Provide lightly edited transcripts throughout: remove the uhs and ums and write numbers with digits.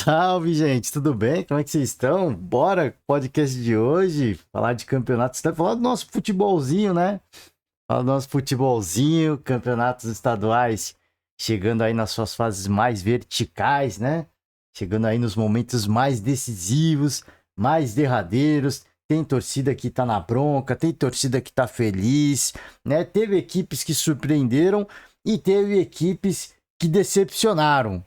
Salve, gente, tudo bem? Como é que vocês estão? Bora, podcast de hoje, falar de campeonatos, falar do nosso futebolzinho, né? Falar do nosso futebolzinho, campeonatos estaduais, chegando aí nas suas fases mais verticais, né? Chegando aí nos momentos mais decisivos, mais derradeiros. Tem torcida que tá na bronca, tem torcida que tá feliz, né? Teve equipes que surpreenderam e teve equipes que decepcionaram.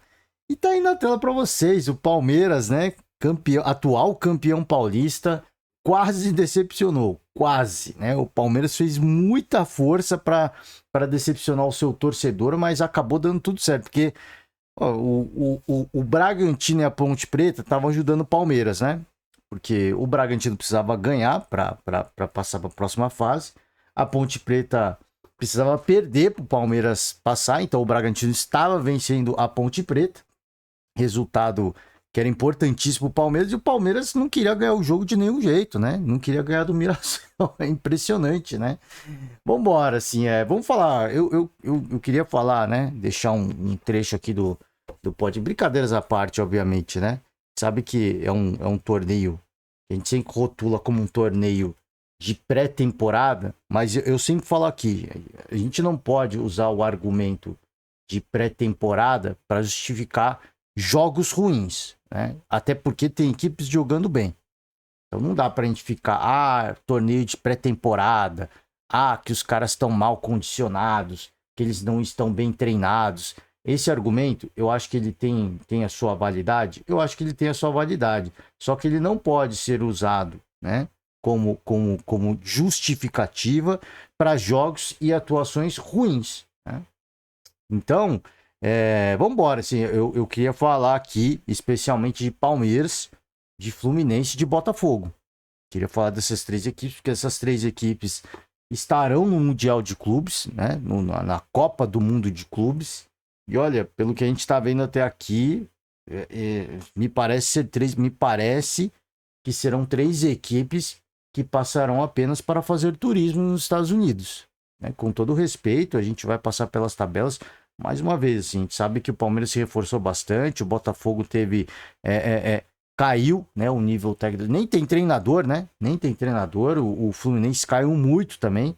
E tá aí na tela para vocês, o Palmeiras, né? Campeão, atual campeão paulista, quase decepcionou, quase, né? O Palmeiras fez muita força para decepcionar o seu torcedor, mas acabou dando tudo certo, porque ó, o Bragantino e a Ponte Preta estavam ajudando o Palmeiras, né? Porque o Bragantino precisava ganhar para passar para a próxima fase, a Ponte Preta precisava perder para o Palmeiras passar, então o Bragantino estava vencendo a Ponte Preta, resultado que era importantíssimo pro Palmeiras, e o Palmeiras não queria ganhar o jogo de nenhum jeito, né? Não queria ganhar do Mirassol. É impressionante, né? Vambora, assim, vamos falar. Eu queria falar, né? Deixar um trecho aqui do pod. Brincadeiras à parte, obviamente, né? Sabe que é um torneio que a gente sempre rotula como um torneio de pré-temporada, mas eu sempre falo aqui, a gente não pode usar o argumento de pré-temporada para justificar jogos ruins, né? Até porque tem equipes jogando bem. Então não dá pra gente ficar, torneio de pré-temporada, que os caras estão mal condicionados, que eles não estão bem treinados. Esse argumento, eu acho que ele tem a sua validade. Eu acho que ele tem a sua validade. Só que ele não pode ser usado, né? Como justificativa para jogos e atuações ruins, né? Então, vamos embora. Assim, eu queria falar aqui, especialmente de Palmeiras, de Fluminense e de Botafogo. Queria falar dessas três equipes, porque essas três equipes estarão no Mundial de Clubes, né? Na Copa do Mundo de Clubes. E olha, pelo que a gente está vendo até aqui, me parece que serão três equipes que passarão apenas para fazer turismo nos Estados Unidos, né? Com todo respeito, a gente vai passar pelas tabelas. Mais uma vez, assim, a gente sabe que o Palmeiras se reforçou bastante, o Botafogo teve. Caiu, né? O nível técnico. Nem tem treinador, né? Nem tem treinador. O Fluminense caiu muito também,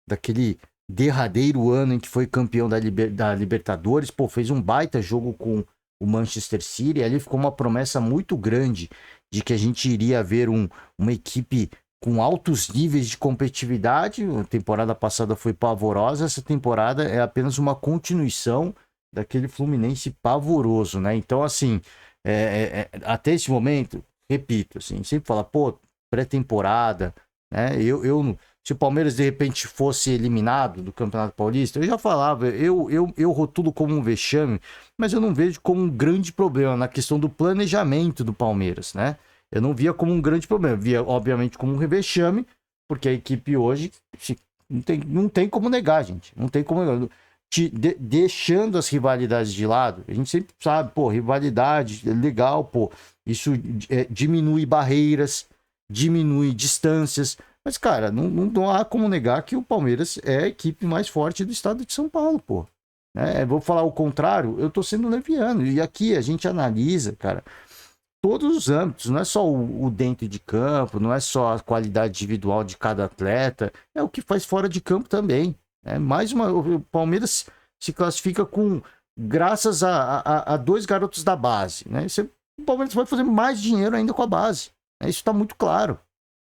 daquele derradeiro ano em que foi campeão da Libertadores. Pô, fez um baita jogo com o Manchester City. Ali ficou uma promessa muito grande de que a gente iria ver uma equipe com altos níveis de competitividade. A temporada passada foi pavorosa, essa temporada é apenas uma continuação daquele Fluminense pavoroso, né? Então, assim, até esse momento, repito, assim, sempre fala, pô, pré-temporada, né? Se o Palmeiras de repente fosse eliminado do Campeonato Paulista, eu já falava, eu rotulo como um vexame, mas eu não vejo como um grande problema na questão do planejamento do Palmeiras, né? Eu não via como um grande problema, via obviamente como um revexame, porque a equipe hoje não tem como negar, gente. Não tem como negar. Deixando as rivalidades de lado, a gente sempre sabe, pô, rivalidade é legal, pô, isso diminui barreiras, diminui distâncias, mas, cara, não há como negar que o Palmeiras é a equipe mais forte do estado de São Paulo, pô. Vou falar o contrário, eu tô sendo leviano, e aqui a gente analisa, cara, todos os âmbitos, não é só o dentro de campo, não é só a qualidade individual de cada atleta, é o que faz fora de campo também. O Palmeiras se classifica graças a dois garotos da base, né? O Palmeiras vai fazer mais dinheiro ainda com a base, né? Isso está muito claro,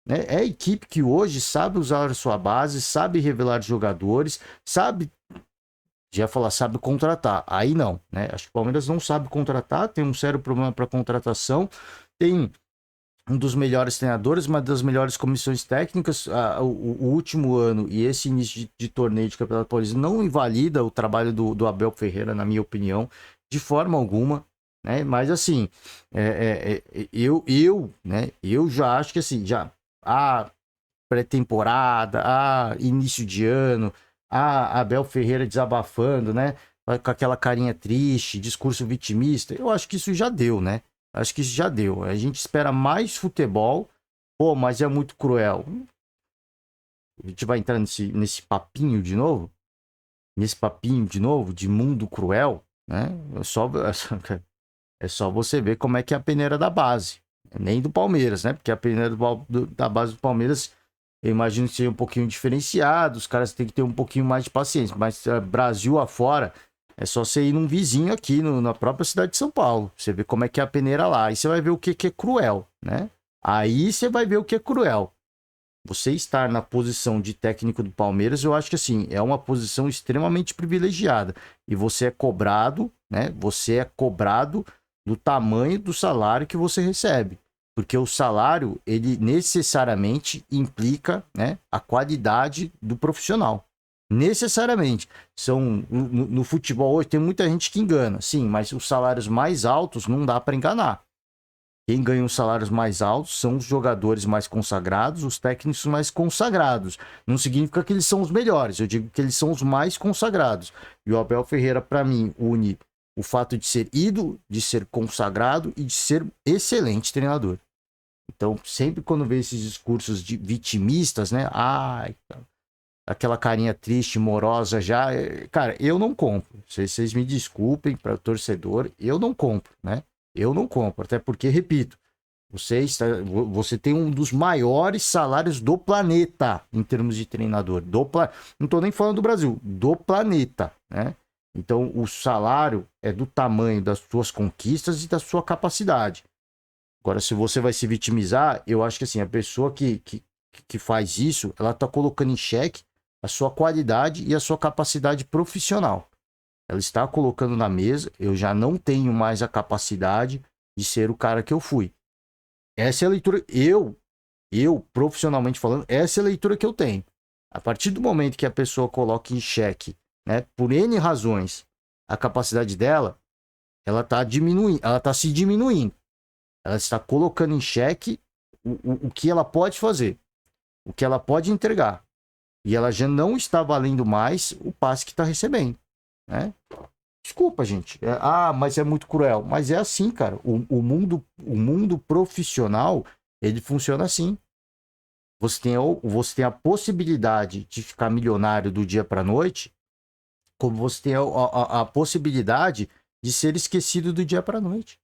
né? É a equipe que hoje sabe usar a sua base, sabe revelar jogadores, sabe contratar. Aí não, né? Acho que o Palmeiras não sabe contratar, tem um sério problema para contratação, tem um dos melhores treinadores, uma das melhores comissões técnicas. O último ano e esse início de torneio de Campeonato Paulista não invalida o trabalho do Abel Ferreira, na minha opinião, de forma alguma, né? Mas assim, eu já acho que assim, pré-temporada, início de ano, Abel Ferreira desabafando, né? Com aquela carinha triste, discurso vitimista, eu acho que isso já deu, né? Acho que isso já deu. A gente espera mais futebol. Pô, mas é muito cruel. A gente vai entrar nesse papinho de novo? Nesse papinho de novo, de mundo cruel, né? É só você ver como é que é a peneira da base. Nem do Palmeiras, né? Porque a peneira da base do Palmeiras, eu imagino que seja um pouquinho diferenciado, os caras têm que ter um pouquinho mais de paciência. Mas Brasil afora, é só você ir num vizinho aqui, na própria cidade de São Paulo. Você vê como é que é a peneira lá. Aí você vai ver o que é cruel, né? Aí você vai ver o que é cruel. Você estar na posição de técnico do Palmeiras, eu acho que assim, é uma posição extremamente privilegiada. E você é cobrado, né? Você é cobrado do tamanho do salário que você recebe. Porque o salário, ele necessariamente implica, né, a qualidade do profissional. Necessariamente. No futebol hoje tem muita gente que engana, sim, mas os salários mais altos não dá para enganar. Quem ganha os salários mais altos são os jogadores mais consagrados, os técnicos mais consagrados. Não significa que eles são os melhores, eu digo que eles são os mais consagrados. E o Abel Ferreira, para mim, une o fato de ser ídolo, de ser consagrado e de ser excelente treinador. Então, sempre quando vê esses discursos de vitimistas, né? Ai, aquela carinha triste, morosa já. Cara, eu não compro. Vocês me desculpem para o torcedor, eu não compro, né? Eu não compro, até porque, repito, você tem um dos maiores salários do planeta em termos de treinador. Não estou nem falando do Brasil, do planeta, né? Então, o salário é do tamanho das suas conquistas e da sua capacidade. Agora, se você vai se vitimizar, eu acho que assim, a pessoa que faz isso, ela está colocando em xeque a sua qualidade e a sua capacidade profissional. Ela está colocando na mesa, eu já não tenho mais a capacidade de ser o cara que eu fui. Essa é a leitura, eu profissionalmente falando, essa é a leitura que eu tenho. A partir do momento que a pessoa coloca em xeque, né, por N razões, a capacidade dela, ela está diminuindo, ela está se diminuindo. Ela está colocando em xeque o que ela pode fazer, o que ela pode entregar. E ela já não está valendo mais o passe que está recebendo, né? Desculpa, gente. Mas é muito cruel. Mas é assim, cara. O mundo profissional, ele funciona assim. Você tem a possibilidade de ficar milionário do dia para a noite, como você tem a possibilidade de ser esquecido do dia para a noite.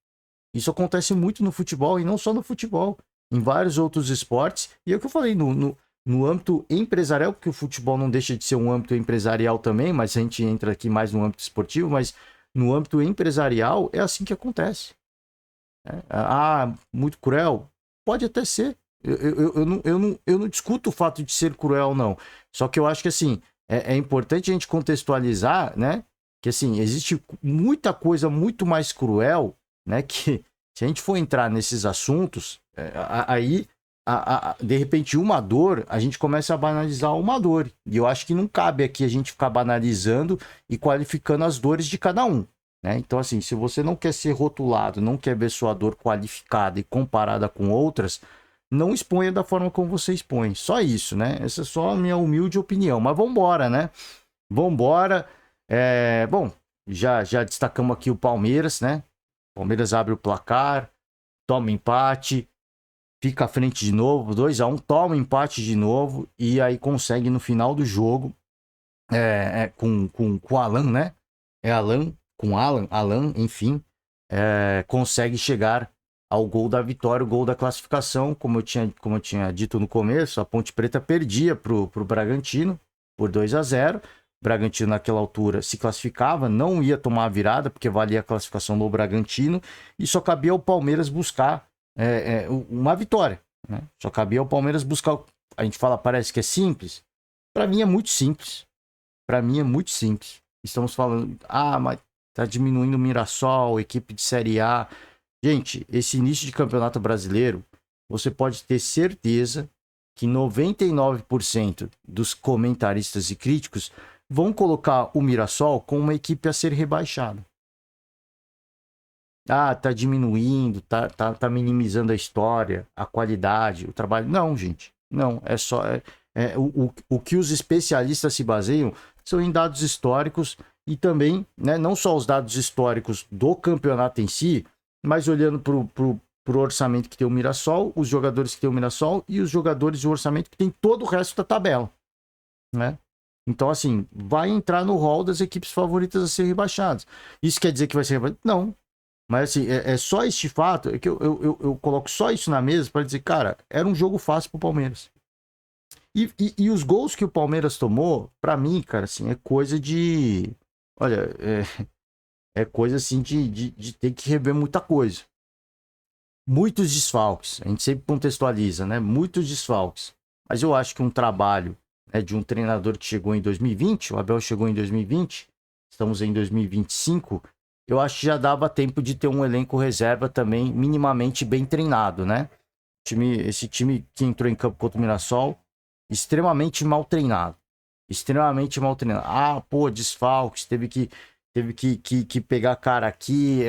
Isso acontece muito no futebol, e não só no futebol, em vários outros esportes. E é o que eu falei, no âmbito empresarial, porque o futebol não deixa de ser um âmbito empresarial também, mas a gente entra aqui mais no âmbito esportivo, mas no âmbito empresarial é assim que acontece. Muito cruel? Pode até ser. Eu não discuto o fato de ser cruel, não. Só que eu acho que assim, é importante a gente contextualizar, né? Que assim, existe muita coisa muito mais cruel, né? Que se a gente for entrar nesses assuntos, aí de repente uma dor, a gente começa a banalizar uma dor. E eu acho que não cabe aqui a gente ficar banalizando e qualificando as dores de cada um, né? Então assim, se você não quer ser rotulado, não quer ver sua dor qualificada e comparada com outras, não exponha da forma como você expõe. Só isso, né? Essa é só a minha humilde opinião. Mas vambora, né? Vambora. Bom, já destacamos aqui o Palmeiras, né? Palmeiras abre o placar, toma empate, fica à frente de novo, 2-1, toma empate de novo e aí consegue no final do jogo, com o Alan, né? É Alan, com Alan, enfim, consegue chegar ao gol da vitória, o gol da classificação. Como eu tinha dito no começo, a Ponte Preta perdia pro Bragantino por 2-0. Bragantino naquela altura se classificava, não ia tomar a virada, porque valia a classificação do Bragantino, e só cabia ao Palmeiras buscar uma vitória, né? Só cabia ao Palmeiras buscar. A gente fala, parece que é simples. Para mim é muito simples. Para mim é muito simples. Estamos falando, mas tá diminuindo o Mirassol, equipe de Série A. Gente, esse início de campeonato brasileiro, você pode ter certeza que 99% dos comentaristas e críticos vão colocar o Mirassol como uma equipe a ser rebaixada. Tá diminuindo, tá minimizando a história, a qualidade, o trabalho. Não, gente. Não, é só... o que os especialistas se baseiam são em dados históricos e também, né, não só os dados históricos do campeonato em si, mas olhando pro orçamento que tem o Mirassol, os jogadores que tem o Mirassol e os jogadores de orçamento que tem todo o resto da tabela, né? Então, assim, vai entrar no rol das equipes favoritas a serem rebaixadas. Isso quer dizer que vai ser rebaixado? Não. Mas, assim, é só este fato, é que eu coloco só isso na mesa para dizer, cara, era um jogo fácil pro Palmeiras. E os gols que o Palmeiras tomou, para mim, cara, assim, é coisa de... Olha, é coisa, assim, de ter que rever muita coisa. Muitos desfalques, a gente sempre contextualiza, né? Muitos desfalques. Mas eu acho que um trabalho, né, de um treinador que chegou em 2020, o Abel chegou em 2020, estamos em 2025, eu acho que já dava tempo de ter um elenco reserva também minimamente bem treinado, né? Esse time que entrou em campo contra o Mirassol, extremamente mal treinado. Extremamente mal treinado. Ah, pô, desfalques, teve que pegar cara aqui,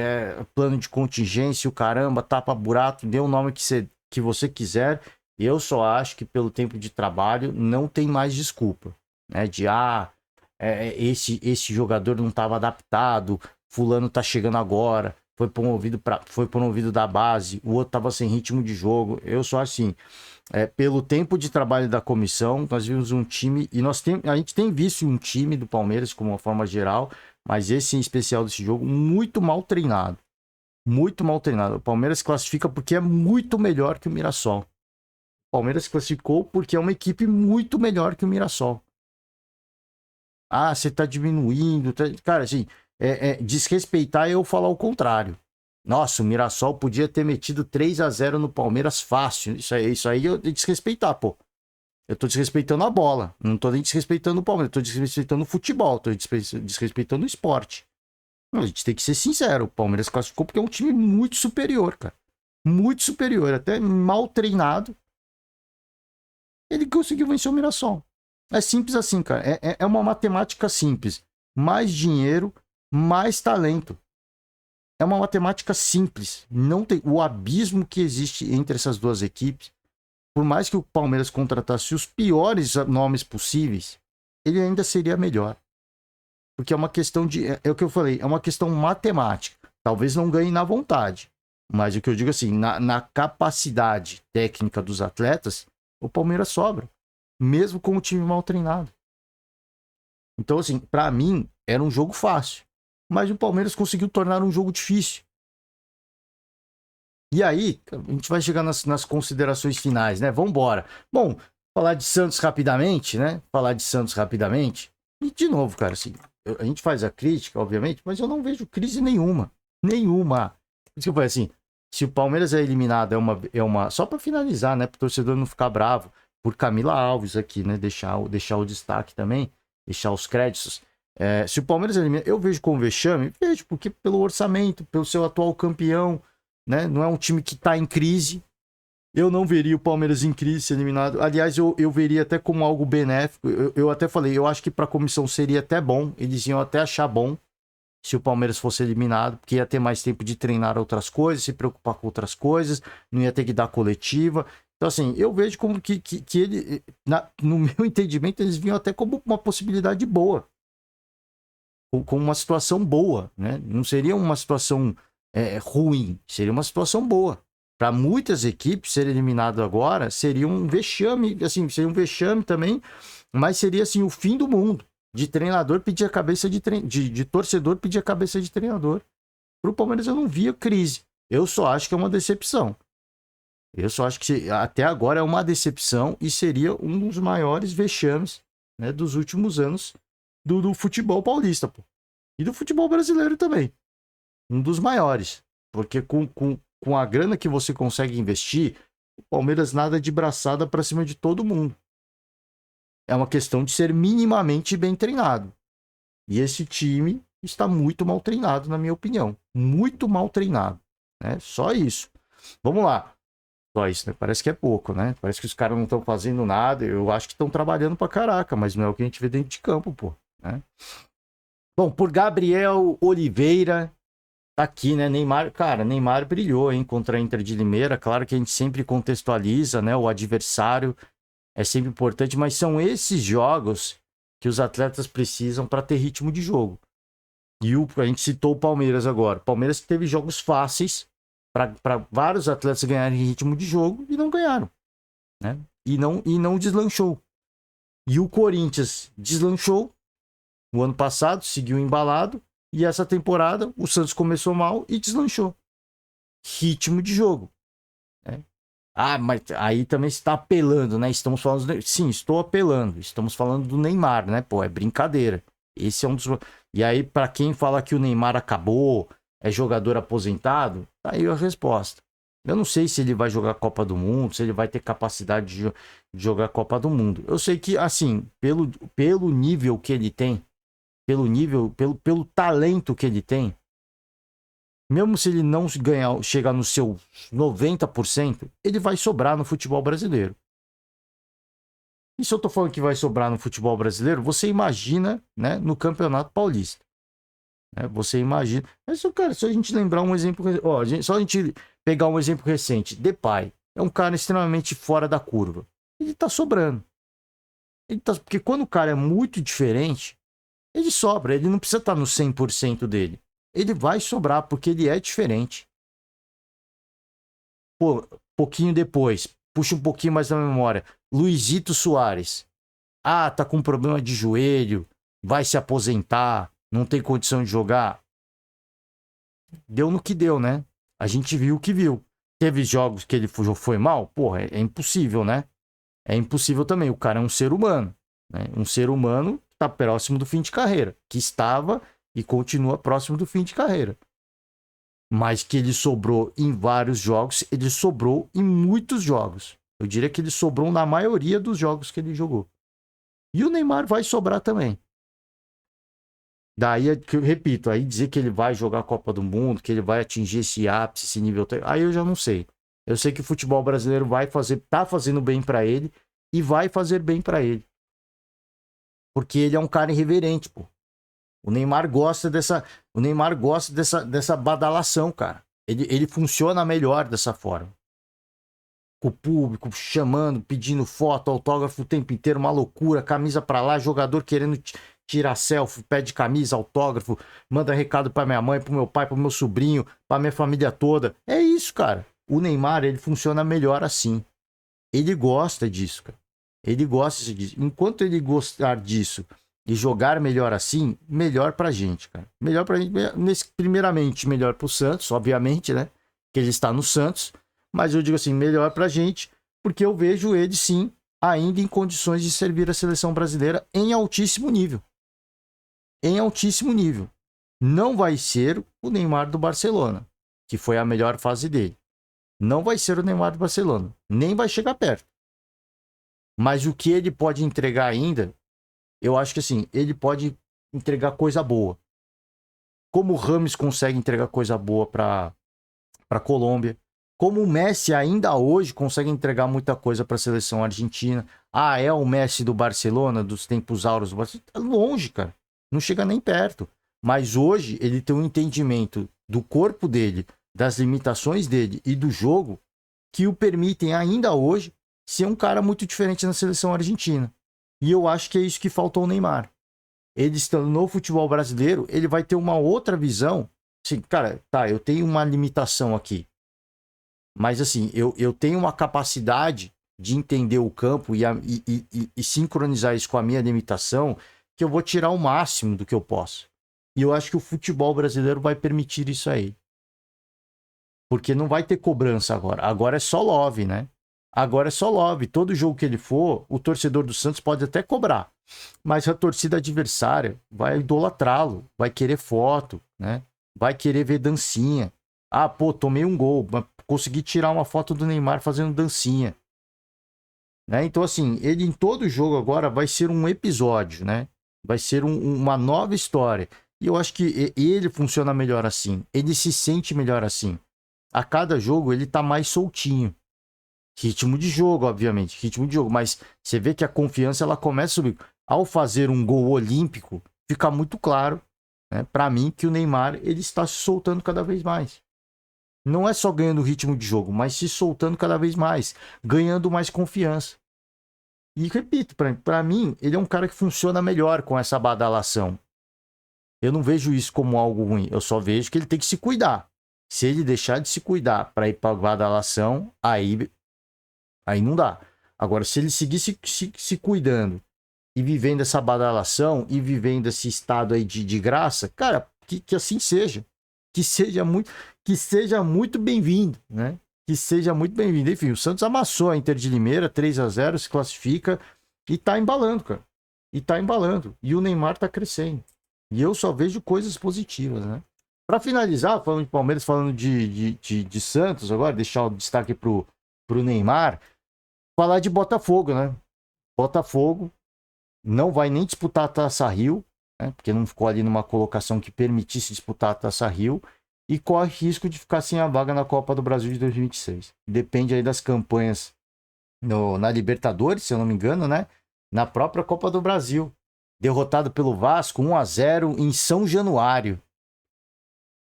plano de contingência, o caramba, tapa buraco, dê o nome que você quiser. Eu só acho que pelo tempo de trabalho não tem mais desculpa, né? Esse jogador não estava adaptado, fulano tá chegando agora, foi promovido da base, o outro estava sem ritmo de jogo. Eu só assim, pelo tempo de trabalho da comissão, nós vimos um time, e a gente tem visto um time do Palmeiras, como uma forma geral, mas esse em especial desse jogo, muito mal treinado. Muito mal treinado. O Palmeiras classifica porque é muito melhor que o Mirassol. O Palmeiras classificou porque é uma equipe muito melhor que o Mirassol. Ah, você tá diminuindo. Cara, assim, desrespeitar é eu falar o contrário. Nossa, o Mirassol podia ter metido 3-0 no Palmeiras fácil. Isso aí eu desrespeitar, pô. Eu tô desrespeitando a bola. Não tô nem desrespeitando o Palmeiras. Tô desrespeitando o futebol. Tô desrespeitando o esporte. A gente tem que ser sincero. O Palmeiras classificou porque é um time muito superior, cara. Muito superior. Até mal treinado. Ele conseguiu vencer o Mirassol. É simples assim, cara. É uma matemática simples. Mais dinheiro, mais talento. É uma matemática simples. Não tem o abismo que existe entre essas duas equipes. Por mais que o Palmeiras contratasse os piores nomes possíveis, ele ainda seria melhor. Porque é uma questão de... É o que eu falei, é uma questão matemática. Talvez não ganhe na vontade. Mas o que eu digo assim, na capacidade técnica dos atletas, o Palmeiras sobra. Mesmo com o time mal treinado. Então, assim, para mim, era um jogo fácil. Mas o Palmeiras conseguiu tornar um jogo difícil. E aí, a gente vai chegar nas considerações finais, né? Vamos embora. Bom, falar de Santos rapidamente, né? Falar de Santos rapidamente. E, de novo, cara, assim, a gente faz a crítica, obviamente, mas eu não vejo crise nenhuma. Nenhuma. Por isso que eu falei assim, se o Palmeiras é eliminado, é uma... Só para finalizar, né? Para o torcedor não ficar bravo. Por Camila Alves aqui, né? Deixar o destaque também. Deixar os créditos. Se o Palmeiras é eliminado, eu vejo com vexame. Vejo, porque pelo orçamento, pelo seu atual campeão, né? Não é um time que está em crise. Eu não veria o Palmeiras em crise ser eliminado. Aliás, eu veria até como algo benéfico. Eu até falei, eu acho que para a comissão seria até bom. Eles iam até achar bom se o Palmeiras fosse eliminado, porque ia ter mais tempo de treinar outras coisas, se preocupar com outras coisas, não ia ter que dar coletiva. Então, assim, eu vejo como que ele, no meu entendimento, eles vinham até como uma possibilidade boa. Com uma situação boa, né? Não seria uma situação ruim, seria uma situação boa. Para muitas equipes, ser eliminado agora seria um vexame, assim, seria um vexame também, mas seria assim o fim do mundo. De treinador pedir a cabeça de torcedor pedir a cabeça de treinador. Para o Palmeiras eu não via crise. Eu só acho que é uma decepção. Eu só acho que até agora é uma decepção e seria um dos maiores vexames, né, dos últimos anos do futebol paulista, pô. E do futebol brasileiro também. Um dos maiores. Porque com a grana que você consegue investir, o Palmeiras nada de braçada para cima de todo mundo. É uma questão de ser minimamente bem treinado. E esse time está muito mal treinado, na minha opinião. Muito mal treinado. Né? Só isso. Vamos lá. Só isso, né? Parece que é pouco, né? Parece que os caras não estão fazendo nada. Eu acho que estão trabalhando pra caraca, mas não é o que a gente vê dentro de campo, pô. Né? Bom, por Gabriel Oliveira, tá aqui, né? Neymar, cara, Neymar brilhou, hein? Contra a Inter de Limeira. Claro que a gente sempre contextualiza, né? O adversário é sempre importante, mas são esses jogos que os atletas precisam para ter ritmo de jogo. E a gente citou o Palmeiras agora. O Palmeiras teve jogos fáceis para vários atletas ganharem ritmo de jogo e não ganharam, né? E não deslanchou. E o Corinthians deslanchou o ano passado, seguiu embalado. E essa temporada o Santos começou mal e deslanchou. Ritmo de jogo. Né? Ah, mas aí também está apelando, né? Estamos falando. Sim, estou apelando. Estamos falando do Neymar, né? Pô, é brincadeira. Esse é um dos. E aí, para quem fala que o Neymar acabou, é jogador aposentado, tá aí a resposta. Eu não sei se ele vai jogar a Copa do Mundo, se ele vai ter capacidade de jogar a Copa do Mundo. Eu sei que, assim, pelo nível que ele tem, pelo nível, pelo talento que ele tem, mesmo se ele não ganhar, chegar no seu 90%, ele vai sobrar no futebol brasileiro. E se eu tô falando que vai sobrar no futebol brasileiro, você imagina, né, no Campeonato Paulista. Né? Você imagina. Mas, cara, se a gente lembrar um exemplo. Ó, só a gente pegar um exemplo recente. Depay é um cara extremamente fora da curva. Ele tá sobrando. Porque quando o cara é muito diferente, ele sobra. Ele não precisa estar no 100% dele. Ele vai sobrar porque ele é diferente. Pô, pouquinho depois, puxa um pouquinho mais na memória. Luizito Soares. Ah, tá com problema de joelho, vai se aposentar, não tem condição de jogar. Deu no que deu, né? A gente viu o que viu. Teve jogos que ele foi mal? Porra, é impossível, né? É impossível também. O cara é um ser humano. Né? Um ser humano que está próximo do fim de carreira. Que estava e continua próximo do fim de carreira. Mas que ele sobrou em vários jogos, ele sobrou em muitos jogos. Eu diria que ele sobrou na maioria dos jogos que ele jogou. E o Neymar vai sobrar também. Daí, eu repito, aí dizer que ele vai jogar a Copa do Mundo, que ele vai atingir esse ápice, esse nível, aí eu já não sei. Eu sei que o futebol brasileiro tá fazendo bem para ele e vai fazer bem para ele. Porque ele é um cara irreverente, pô. O Neymar gosta dessa badalação, cara. Ele funciona melhor dessa forma. Com o público chamando, pedindo foto, autógrafo o tempo inteiro, uma loucura, camisa pra lá, jogador querendo tirar selfie, pede camisa, autógrafo, manda recado pra minha mãe, pro meu pai, pro meu sobrinho, pra minha família toda. É isso, cara. O Neymar, ele funciona melhor assim. Ele gosta disso, cara. Ele gosta disso. Enquanto ele gostar disso e jogar melhor assim, melhor pra gente, cara. Melhor pra gente, primeiramente, melhor pro Santos, obviamente, né? Que ele está no Santos. Mas eu digo assim, melhor pra gente, porque eu vejo ele sim, ainda em condições de servir a seleção brasileira em altíssimo nível. Em altíssimo nível. Não vai ser o Neymar do Barcelona, que foi a melhor fase dele. Não vai ser o Neymar do Barcelona. Nem vai chegar perto. Mas o que ele pode entregar ainda, eu acho que assim, ele pode entregar coisa boa. Como o Rames consegue entregar coisa boa para Colômbia. Como o Messi ainda hoje consegue entregar muita coisa para a seleção argentina. Ah, é o Messi do Barcelona, dos tempos áureos do Barcelona? Tá longe, cara. Não chega nem perto. Mas hoje ele tem um entendimento do corpo dele, das limitações dele e do jogo que o permitem ainda hoje ser um cara muito diferente na seleção argentina. E eu acho que é isso que faltou ao Neymar. Ele estando no futebol brasileiro, ele vai ter uma outra visão. Assim, cara, tá, eu tenho uma limitação aqui. Mas assim, eu tenho uma capacidade de entender o campo e sincronizar isso com a minha limitação, que eu vou tirar o máximo do que eu posso. E eu acho que o futebol brasileiro vai permitir isso aí. Porque não vai ter cobrança agora. Agora é só love, né? Agora é só love. Todo jogo que ele for, o torcedor do Santos pode até cobrar. Mas a torcida adversária vai idolatrá-lo, vai querer foto, né? Vai querer ver dancinha. Ah, pô, tomei um gol, mas consegui tirar uma foto do Neymar fazendo dancinha. Né? Então, assim, ele em todo jogo agora vai ser um episódio, né? Vai ser uma nova história. E eu acho que ele funciona melhor assim. Ele se sente melhor assim. A cada jogo ele tá mais soltinho. Ritmo de jogo, obviamente, ritmo de jogo, mas você vê que a confiança ela começa a subir. Ao fazer um gol olímpico, fica muito claro, né, para mim que o Neymar ele está se soltando cada vez mais. Não é só ganhando ritmo de jogo, mas se soltando cada vez mais, ganhando mais confiança. E repito, para mim, ele é um cara que funciona melhor com essa badalação. Eu não vejo isso como algo ruim, eu só vejo que ele tem que se cuidar. Se ele deixar de se cuidar para ir para a badalação, aí não dá. Agora, se ele seguir se cuidando e vivendo essa badalação e vivendo esse estado aí de graça, cara, que assim seja. Que seja muito bem-vindo, né? Que seja muito bem-vindo. Enfim, o Santos amassou a Inter de Limeira, 3-0, se classifica e tá embalando, cara. E tá embalando. E o Neymar tá crescendo. E eu só vejo coisas positivas, né? Para finalizar, falando de Palmeiras, falando de Santos agora, deixar o destaque pro Neymar, falar de Botafogo, né? Botafogo não vai nem disputar a Taça Rio, né? Porque não ficou ali numa colocação que permitisse disputar a Taça Rio e corre risco de ficar sem a vaga na Copa do Brasil de 2026. Depende aí das campanhas na Libertadores, se eu não me engano, né? Na própria Copa do Brasil. Derrotado pelo Vasco 1-0 em São Januário.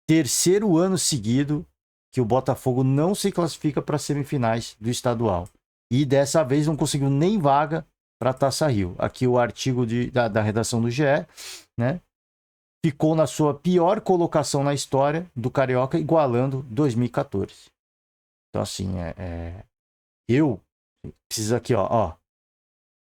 Terceiro ano seguido que o Botafogo não se classifica para as semifinais do estadual. E dessa vez não conseguiu nem vaga para a Taça Rio. Aqui o artigo da redação do GE, né? Ficou na sua pior colocação na história do Carioca, igualando 2014. Então, assim, eu preciso aqui, ó.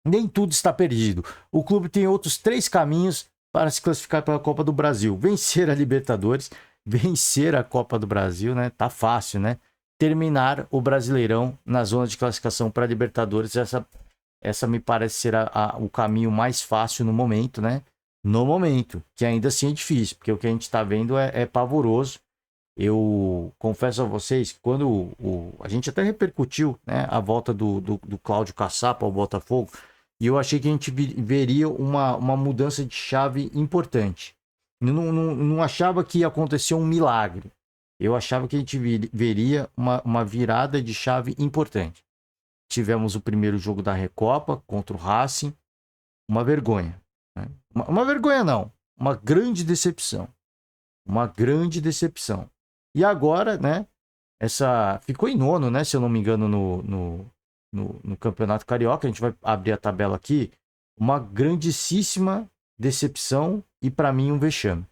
Nem tudo está perdido. O clube tem outros 3 caminhos para se classificar para a Copa do Brasil. Vencer a Libertadores, vencer a Copa do Brasil, né? Tá fácil, né? Terminar o Brasileirão na zona de classificação para a Libertadores. Essa me parece ser o caminho mais fácil no momento, né? No momento, que ainda assim é difícil, porque o que a gente está vendo é pavoroso. Eu confesso a vocês que quando a gente até repercutiu, né, a volta do Cláudio Caçapa ao Botafogo, e eu achei que a gente veria uma mudança de chave importante. Não achava que ia acontecer um milagre. Eu achava que a gente veria uma virada de chave importante. Tivemos o primeiro jogo da Recopa contra o Racing, uma vergonha. Né? Uma vergonha não, uma grande decepção. Uma grande decepção. E agora, né, ficou em nono, né, se eu não me engano, no Campeonato Carioca. A gente vai abrir a tabela aqui. Uma grandíssima decepção e, para mim, um vexame.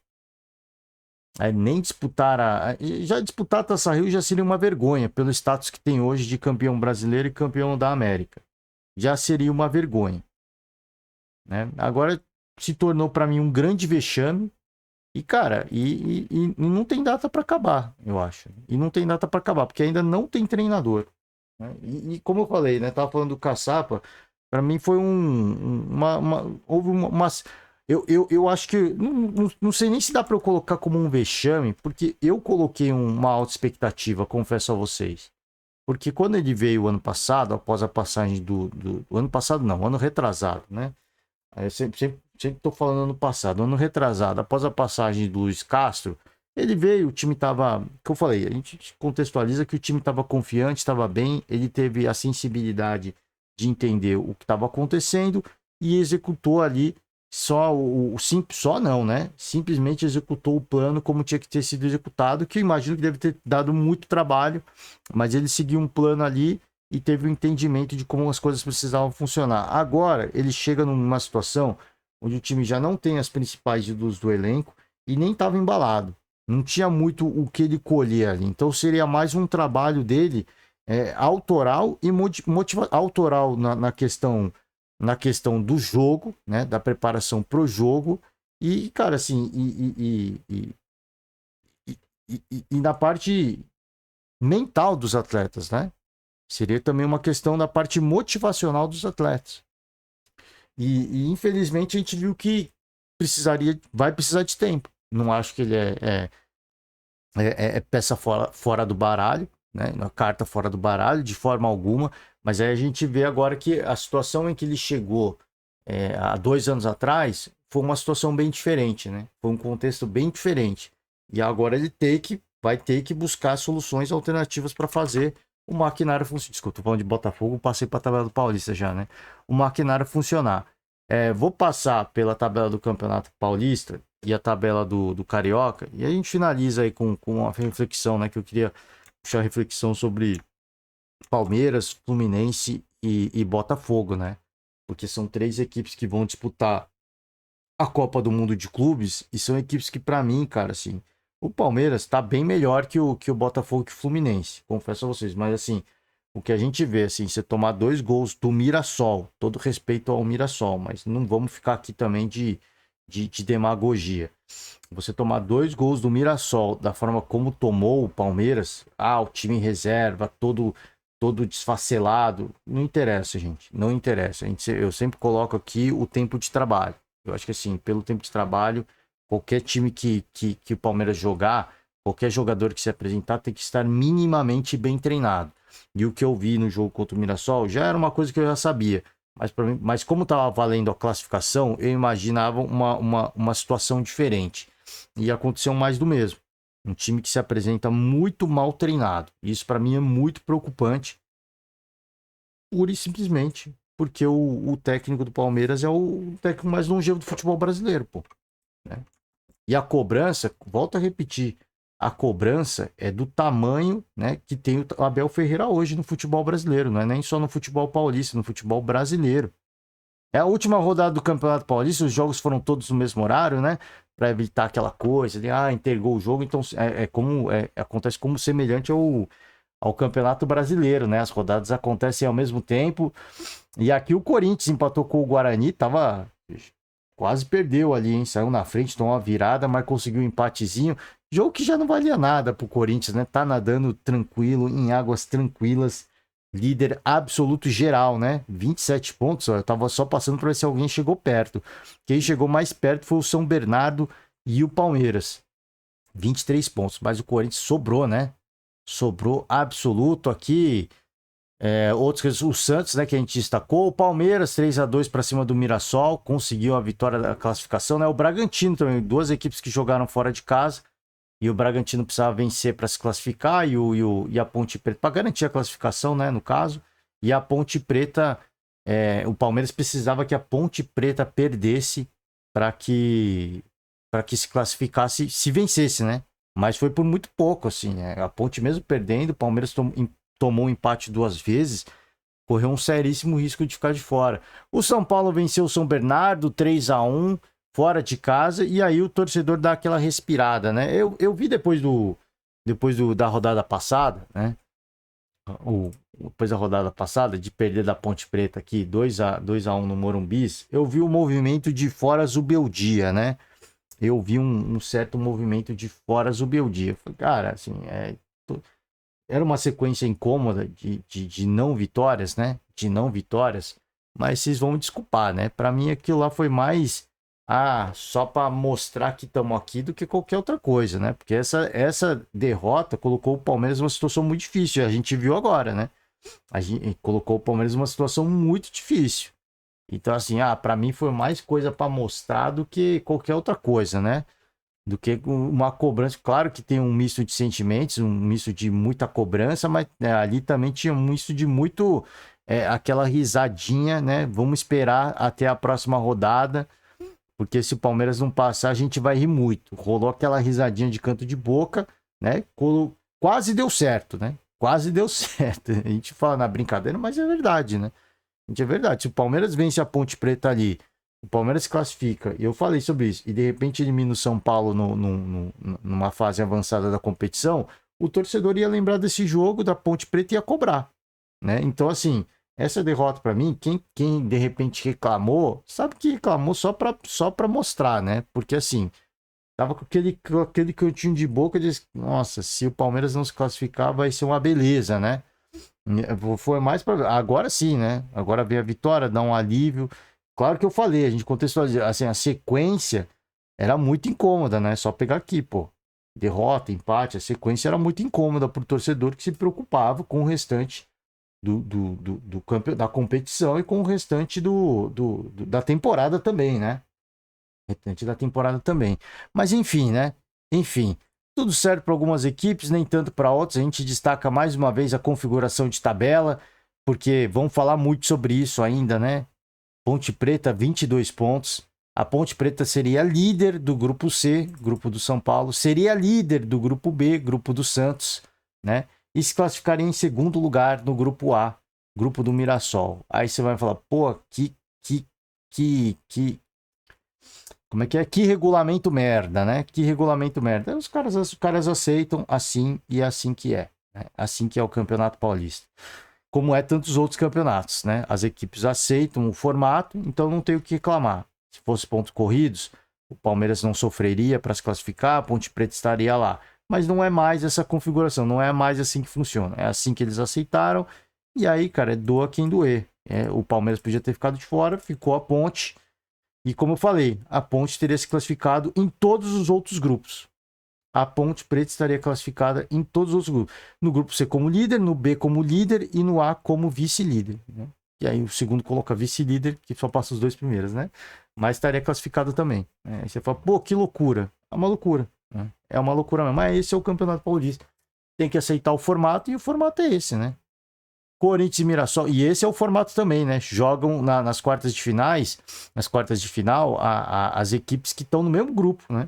Nem disputar já disputar a Taça Rio já seria uma vergonha, pelo status que tem hoje de campeão brasileiro e campeão da América. Já seria uma vergonha. Né? Agora se tornou, para mim, um grande vexame. E, cara, e não tem data para acabar, eu acho. E não tem data para acabar, porque ainda não tem treinador. Né? E como eu falei, né? Tava falando do Caçapa, para mim foi houve uma eu acho que não sei nem se dá para eu colocar como um vexame, porque eu coloquei uma alta expectativa, confesso a vocês. Porque quando ele veio ano passado, após a passagem do ano passado não, ano retrasado, né? Eu sempre estou falando ano passado, ano retrasado, após a passagem do Luiz Castro, ele veio, o time estava, que eu falei, a gente contextualiza que o time estava confiante, estava bem, ele teve a sensibilidade de entender o que estava acontecendo e executou ali só não, né? Simplesmente executou o plano como tinha que ter sido executado, que eu imagino que deve ter dado muito trabalho, mas ele seguiu um plano ali e teve o entendimento de como as coisas precisavam funcionar. Agora, ele chega numa situação onde o time já não tem as principais ídolos do elenco e nem estava embalado. Não tinha muito o que ele colher ali. Então, seria mais um trabalho dele autoral e autoral na questão do jogo, né, da preparação para o jogo. E, cara, assim, e na parte mental dos atletas, né? Seria também uma questão da parte motivacional dos atletas. E infelizmente a gente viu que vai precisar de tempo. Não acho que ele é peça fora do baralho, né? Uma carta fora do baralho, de forma alguma. Mas aí a gente vê agora que a situação em que ele chegou há 2 anos atrás foi uma situação bem diferente, né? Foi um contexto bem diferente. E agora ele vai ter que buscar soluções alternativas para fazer o maquinário funcionar. Desculpa, tô falando de Botafogo, passei para a tabela do Paulista já, né? O maquinário funcionar. Vou passar pela tabela do Campeonato Paulista e a tabela do Carioca, e a gente finaliza aí com uma reflexão, né? Que eu queria puxar a reflexão sobre Palmeiras, Fluminense e Botafogo, né? Porque são 3 equipes que vão disputar a Copa do Mundo de Clubes e são equipes que, para mim, cara, assim, o Palmeiras tá bem melhor que o Botafogo e que o Fluminense, confesso a vocês, mas assim, o que a gente vê, assim, você tomar 2 gols do Mirassol, todo respeito ao Mirassol, mas não vamos ficar aqui também de demagogia. Você tomar 2 gols do Mirassol da forma como tomou o Palmeiras, o time em reserva, todo desfacelado, não interessa, gente, não interessa. Eu sempre coloco aqui o tempo de trabalho. Eu acho que assim, pelo tempo de trabalho, qualquer time que o Palmeiras jogar, qualquer jogador que se apresentar tem que estar minimamente bem treinado. E o que eu vi no jogo contra o Mirassol já era uma coisa que eu já sabia. Mas como estava valendo a classificação, eu imaginava uma situação diferente. E aconteceu mais do mesmo. Um time que se apresenta muito mal treinado. Isso para mim é muito preocupante. Pura e simplesmente porque o técnico do Palmeiras é o técnico mais longevo do futebol brasileiro, pô. Né? E a cobrança, volto a repetir, a cobrança é do tamanho, né, que tem o Abel Ferreira hoje no futebol brasileiro. Não é nem só no futebol paulista, no futebol brasileiro. É a última rodada do Campeonato Paulista, os jogos foram todos no mesmo horário, né? Para evitar aquela coisa de, entregou o jogo, então acontece como semelhante ao Campeonato Brasileiro, né? As rodadas acontecem ao mesmo tempo. E aqui o Corinthians empatou com o Guarani, quase perdeu ali, hein? Saiu na frente, tomou uma virada, mas conseguiu um empatezinho. Jogo que já não valia nada pro Corinthians, né? Tá nadando tranquilo, em águas tranquilas. Líder absoluto geral, né? 27 pontos. Ó, eu tava só passando para ver se alguém chegou perto. Quem chegou mais perto foi o São Bernardo e o Palmeiras. 23 pontos. Mas o Corinthians sobrou, né? Sobrou absoluto aqui. Outros, o Santos, né, que a gente destacou. O Palmeiras, 3-2 para cima do Mirassol. Conseguiu a vitória da classificação, né? O Bragantino também. 2 equipes que jogaram fora de casa. E o Bragantino precisava vencer para se classificar e a Ponte Preta, para garantir a classificação, né, no caso. E a Ponte Preta, o Palmeiras precisava que a Ponte Preta perdesse para que se classificasse, se vencesse, né? Mas foi por muito pouco, assim, né? A Ponte mesmo perdendo, o Palmeiras tomou um empate 2 vezes, correu um seríssimo risco de ficar de fora. O São Paulo venceu o São Bernardo 3-1. Fora de casa, e aí o torcedor dá aquela respirada, né? Eu vi depois da rodada passada, né? Depois da rodada passada, de perder da Ponte Preta aqui, 2-1 no Morumbis, eu vi o movimento de fora Zubeldia, né? Eu vi um certo movimento de fora Zubeldia. Falei, cara, assim, era uma sequência incômoda de não vitórias, né? De não vitórias, mas vocês vão me desculpar, né? Para mim aquilo lá foi mais só para mostrar que estamos aqui do que qualquer outra coisa, né? Porque essa derrota colocou o Palmeiras numa situação muito difícil. A gente viu agora, né? A gente colocou o Palmeiras numa situação muito difícil. Então, assim, para mim foi mais coisa para mostrar do que qualquer outra coisa, né? Do que uma cobrança. Claro que tem um misto de sentimentos, um misto de muita cobrança, mas ali também tinha um misto de muito aquela risadinha, né? Vamos esperar até a próxima rodada. Porque se o Palmeiras não passar, a gente vai rir muito. Rolou aquela risadinha de canto de boca, né? Quase deu certo, né? Quase deu certo. A gente fala na brincadeira, mas é verdade, né? É verdade. Se o Palmeiras vence a Ponte Preta ali, o Palmeiras se classifica, e eu falei sobre isso, e de repente elimina o São Paulo numa fase avançada da competição, o torcedor ia lembrar desse jogo da Ponte Preta e ia cobrar, né? Então, assim, essa derrota para mim, quem de repente reclamou, sabe que reclamou só para mostrar, né? Porque assim, tava com aquele cantinho de boca de, nossa, se o Palmeiras não se classificar vai ser uma beleza, né? Foi mais para agora sim, né? Agora veio a vitória, dá um alívio. Claro que eu falei, a gente contextualizou, assim, a sequência era muito incômoda, né? Só pegar aqui, pô. Derrota, empate, a sequência era muito incômoda pro torcedor que se preocupava com o restante da competição e com o restante da temporada também, né? Restante da temporada também. Mas enfim, né? Enfim, tudo certo para algumas equipes, nem tanto para outras. A gente destaca mais uma vez a configuração de tabela, porque vamos falar muito sobre isso ainda, né? Ponte Preta, 22 pontos. A Ponte Preta seria líder do grupo C, grupo do São Paulo, seria líder do grupo B, grupo do Santos, né? E se classificaria em segundo lugar no grupo A, grupo do Mirassol. Aí você vai falar, pô, como é que é? Que regulamento merda, né? Que regulamento merda. Os caras aceitam assim e é assim que é, né? Assim que é o Campeonato Paulista. como é tantos outros campeonatos, né? As equipes aceitam o formato, então não tem o que reclamar. Se fosse pontos corridos, o Palmeiras não sofreria para se classificar, a Ponte Preta estaria lá. Mas não é mais essa configuração, não é mais assim que funciona. É assim que eles aceitaram. E aí, cara, doa quem doer. O Palmeiras podia ter ficado de fora, ficou a Ponte. E como eu falei, a Ponte teria se classificado em todos os outros grupos. A Ponte Preta estaria classificada em todos os outros grupos. No grupo C como líder, no B como líder e no A como vice-líder. Né? E aí o segundo coloca vice-líder, que só passa os dois primeiros, né? Mas estaria classificado também. Aí você fala, pô, que loucura. É uma loucura. Né? É uma loucura mesmo. Mas esse é o Campeonato Paulista. Tem que aceitar o formato e o formato é esse, né? Corinthians e Mirassol, e esse é o formato também, né? Jogam nas quartas de finais, nas quartas de final, as equipes que estão no mesmo grupo, né?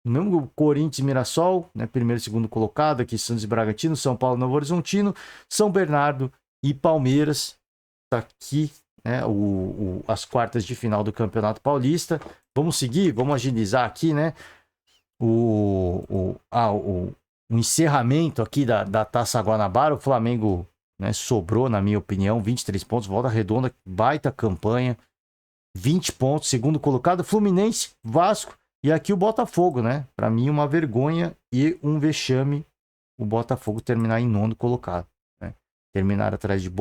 No mesmo grupo, Corinthians e Mirassol, né? Primeiro e segundo colocado, aqui Santos e Bragantino, São Paulo e Novo Horizontino, São Bernardo e Palmeiras, tá aqui, né? As quartas de final do Campeonato Paulista. Vamos seguir, vamos agilizar aqui, né? O encerramento aqui da Taça Guanabara, o Flamengo, né, sobrou, na minha opinião, 23 pontos, Volta Redonda, baita campanha, 20 pontos, segundo colocado, Fluminense, Vasco e aqui o Botafogo, né? Para mim, uma vergonha e um vexame o Botafogo terminar em nono colocado, né? Terminar atrás de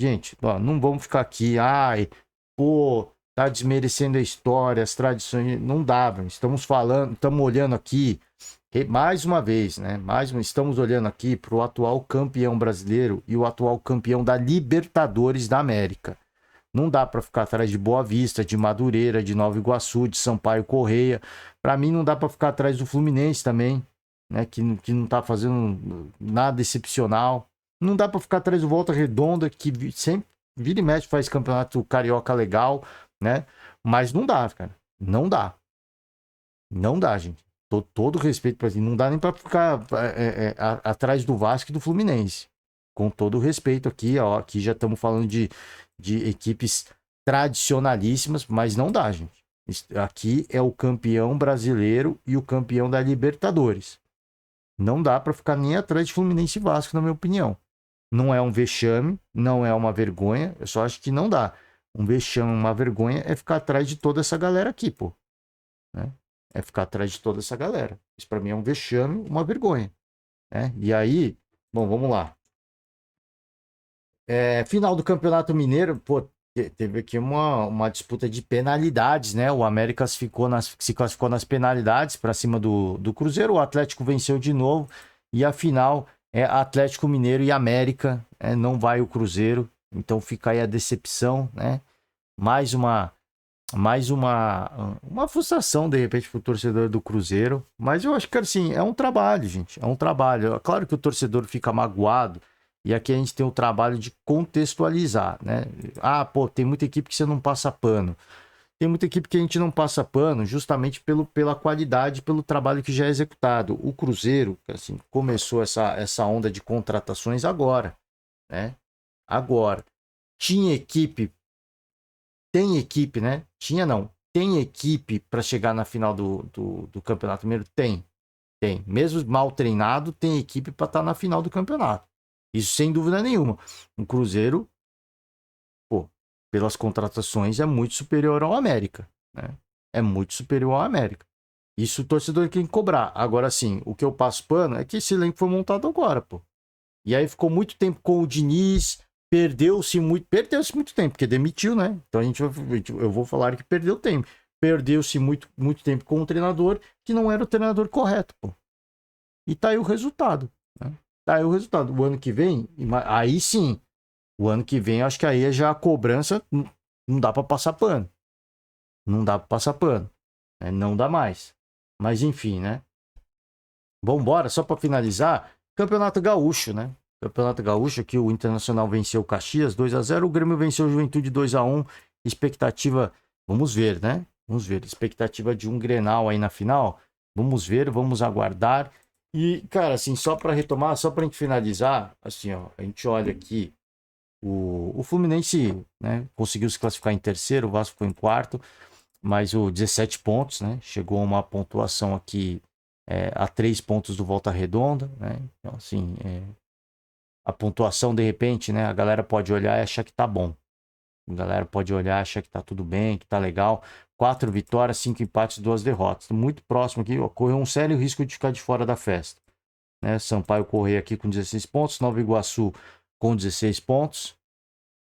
Gente, ó, não vamos ficar aqui, ai, pô, tá desmerecendo a história, as tradições, não dá, velho. Estamos falando, estamos olhando aqui, mais uma vez, né? Estamos olhando aqui para o atual campeão brasileiro e o atual campeão da Libertadores da América. Não dá para ficar atrás de Boa Vista, de Madureira, de Nova Iguaçu, de Sampaio Correia. Para mim, não dá para ficar atrás do Fluminense também, né? Que não tá fazendo nada excepcional. Não dá para ficar atrás do Volta Redonda, que sempre vira e mexe faz campeonato carioca legal, né? Mas não dá, cara. Não dá. Não dá, gente. Todo respeito para não dá nem para ficar atrás do Vasco e do Fluminense. Com todo o respeito aqui, ó, aqui já estamos falando de equipes tradicionalíssimas, mas não dá, gente. Aqui é o campeão brasileiro e o campeão da Libertadores. Não dá para ficar nem atrás de Fluminense e Vasco, na minha opinião. Não é um vexame, não é uma vergonha, eu só acho que não dá. Um vexame, uma vergonha é ficar atrás de toda essa galera aqui, pô. Né? É ficar atrás de toda essa galera. Isso para mim é um vexame, uma vergonha. Né? E aí, bom, vamos lá. Final do Campeonato Mineiro, pô, teve aqui uma disputa de penalidades, né? O América se classificou nas penalidades para cima do Cruzeiro, o Atlético venceu de novo e a final é Atlético Mineiro e América, não vai o Cruzeiro, então fica aí a decepção, né? Mais uma frustração, de repente, para o torcedor do Cruzeiro. Mas eu acho que, assim, é um trabalho, gente. É um trabalho. É claro que o torcedor fica magoado. E aqui a gente tem o trabalho de contextualizar, né? Ah, pô, tem muita equipe que você não passa pano. Tem muita equipe que a gente não passa pano justamente pela qualidade, pelo trabalho que já é executado. O Cruzeiro, assim, começou essa onda de contratações agora, né? Agora. Tinha equipe, tem equipe, né? Tinha não. Tem equipe para chegar na final do Campeonato Mineiro? Tem. Tem. Mesmo mal treinado, tem equipe para estar na final do campeonato. Isso sem dúvida nenhuma. O Cruzeiro, pô, pelas contratações, é muito superior ao América. Né? É muito superior ao América. Isso o torcedor tem que cobrar. Agora sim, o que eu passo pano é que esse elenco foi montado agora, pô. E aí ficou muito tempo com o Diniz, perdeu-se muito tempo, porque demitiu, né? Então eu vou falar que perdeu tempo. Perdeu-se muito tempo com um treinador que não era o treinador correto, pô. E tá aí o resultado, né? Tá aí o resultado. O ano que vem, aí sim, o ano que vem, acho que aí já a cobrança não dá para passar pano. Não dá para passar pano. Né? Não dá mais. Mas enfim, né? Vambora, só para finalizar, Campeonato Gaúcho, né? Campeonato Gaúcho, que o Internacional venceu o Caxias 2-0, o Grêmio venceu o Juventude 2-1. Expectativa, vamos ver, né? Vamos ver. Expectativa de um Grenal aí na final. Vamos ver, vamos aguardar. E, cara, assim, só para retomar, só para a gente finalizar, assim, ó, a gente olha aqui, o Fluminense, né, conseguiu se classificar em terceiro, o Vasco ficou em quarto, mas o 17 pontos, né, chegou a uma pontuação aqui a 3 pontos do Volta Redonda, né, então, assim, a pontuação, de repente, né? A galera pode olhar e achar que tá bom. A galera pode olhar e achar que tá tudo bem, que tá legal. 4 vitórias, 5 empates, 2 derrotas. Muito próximo aqui, ocorreu um sério risco de ficar de fora da festa. Né? Sampaio Corrêa aqui com 16 pontos, Nova Iguaçu com 16 pontos.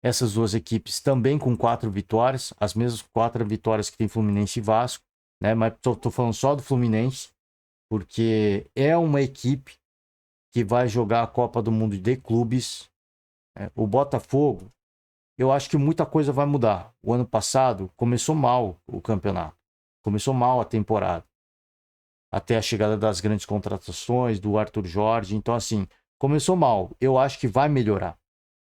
Essas duas equipes também com 4 vitórias, as mesmas 4 vitórias que tem Fluminense e Vasco, né? Mas tô falando só do Fluminense, porque é uma equipe que vai jogar a Copa do Mundo de clubes. O Botafogo, eu acho que muita coisa vai mudar. O ano passado começou mal o campeonato, começou mal a temporada, até a chegada das grandes contratações, do Arthur Jorge. Então, assim, começou mal. Eu acho que vai melhorar.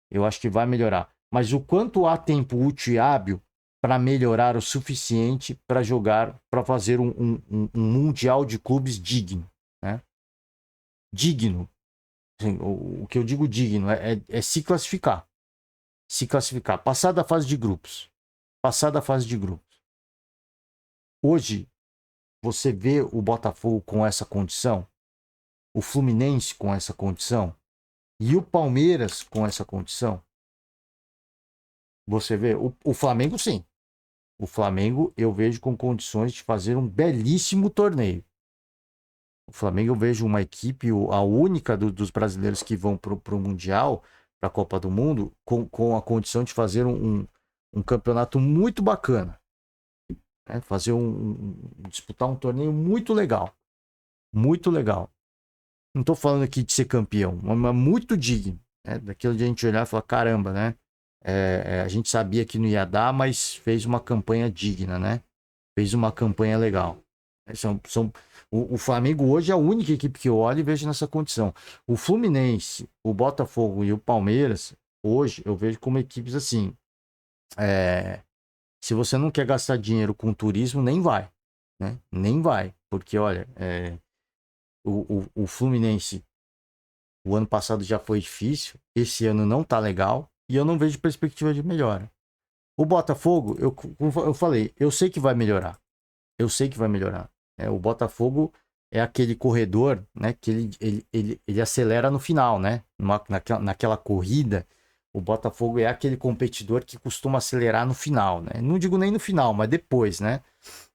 Eu acho que vai melhorar. Mas o quanto há tempo útil e hábil para melhorar o suficiente para jogar, para fazer um Mundial de Clubes digno. Né? Digno. Assim, o que eu digo digno é se classificar. Se classificar. Passar da fase de grupos. Passar da fase de grupos. Hoje, você vê o Botafogo com essa condição, o Fluminense com essa condição e o Palmeiras com essa condição. Você vê, o Flamengo sim. O Flamengo eu vejo com condições de fazer um belíssimo torneio. O Flamengo eu vejo uma equipe, a única dos brasileiros que vão para o Mundial, para a Copa do Mundo, com a condição de fazer um campeonato muito bacana. Né? Fazer disputar um torneio muito legal. Muito legal. Não estou falando aqui de ser campeão, mas muito digno. Né? Daquilo de a gente olhar e falar, caramba, né? A gente sabia que não ia dar, mas fez uma campanha digna, né? Fez uma campanha legal. O Flamengo hoje é a única equipe que eu olho e vejo nessa condição. O Fluminense, o Botafogo e o Palmeiras, hoje eu vejo como equipes assim. Se você não quer gastar dinheiro com turismo, nem vai. Né? Nem vai. Porque, olha, o Fluminense, o ano passado já foi difícil, esse ano não tá legal e eu não vejo perspectiva de melhora. O Botafogo, eu falei, eu sei que vai melhorar. Eu sei que vai melhorar. O Botafogo é aquele corredor, né, que ele acelera no final, né? Naquela corrida, o Botafogo é aquele competidor que costuma acelerar no final, né? Não digo nem no final, mas depois, né?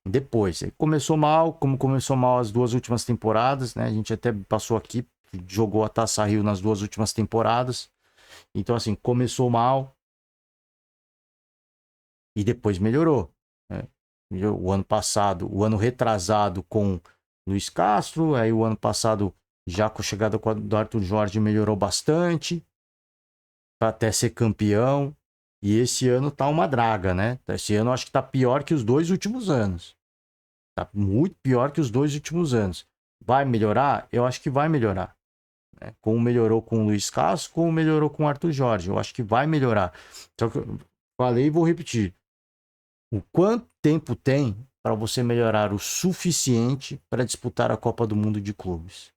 Depois. Começou mal, como começou mal as 2 últimas temporadas, né? A gente até passou aqui, jogou a Taça Rio nas 2 últimas temporadas. Então, assim, começou mal e depois melhorou. Né? O ano passado, o ano retrasado com Luiz Castro, aí o ano passado, já com a chegada do Arthur Jorge, melhorou bastante, para até ser campeão. E esse ano tá uma draga, né? Esse ano eu acho que tá pior que os 2 últimos anos. Tá muito pior que os 2 últimos anos. Vai melhorar? Eu acho que vai melhorar. Né? Como melhorou com o Luiz Castro, como melhorou com o Arthur Jorge. Eu acho que vai melhorar. Só que eu falei e vou repetir. O quanto tempo tem para você melhorar o suficiente para disputar a Copa do Mundo de clubes?